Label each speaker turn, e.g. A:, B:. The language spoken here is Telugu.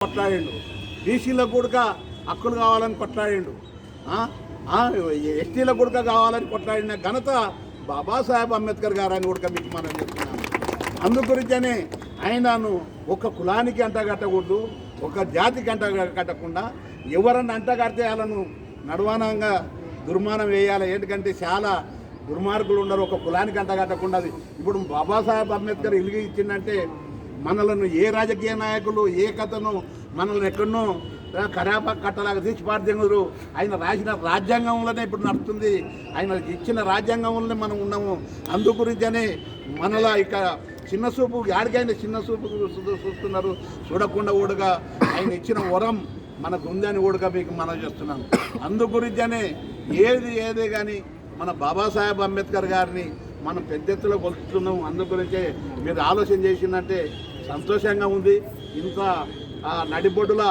A: కొట్లాడిండు, బీసీలకు కూడా హక్కులు కావాలని కొట్లాడిండు, ఎస్టీలకు కూడా కావాలని కొట్లాడిన ఘనత బాబాసాహెబ్ అంబేద్కర్ గారు అని కూడా మీకు మనం చెప్తున్నాము. అందు గురించనే ఆయనను ఒక కులానికి అంటగట్టకూడదు, ఒక జాతికి అంటగట్టకుండా ఎవరన్నా అంటగడితే వాళ్ళను నడవానంగా దుర్మానం వేయాలి. ఎందుకంటే చాలా దుర్మార్గులు ఉన్నారు. ఒక కులానికి అంటగట్టకుండా ఇప్పుడు బాబాసాహెబ్ అంబేద్కర్ ఇల్లు ఇచ్చిందంటే మనలను ఏ రాజకీయ నాయకులు ఏ కథను మనల్ని ఎక్కడనో ఖరాబా కట్టలాగా తీసి పాడుతున్నారు. ఆయన రాసిన రాజ్యాంగంలోనే ఇప్పుడు నడుస్తుంది, ఆయన ఇచ్చిన రాజ్యాంగంలోనే మనం ఉన్నాము. అందు గురించనే మనలా ఇక చిన్న చూపు యాడికైనా చిన్న చూపు చూస్తున్నారు. చూడకుండా ఊడగా ఆయన ఇచ్చిన వరం మనకు ఉందని ఊడగా మీకు మనం చేస్తున్నాం. అందు గురించనే ఏది కానీ మన బాబాసాహెబ్ అంబేద్కర్ గారిని మనం పెద్ద ఎత్తులో కొలుస్తున్నాం. అందు గురించే మీరు ఆలోచన చేసిందంటే సంతోషంగా ఉంది. ఇంత నడిబొడ్డుల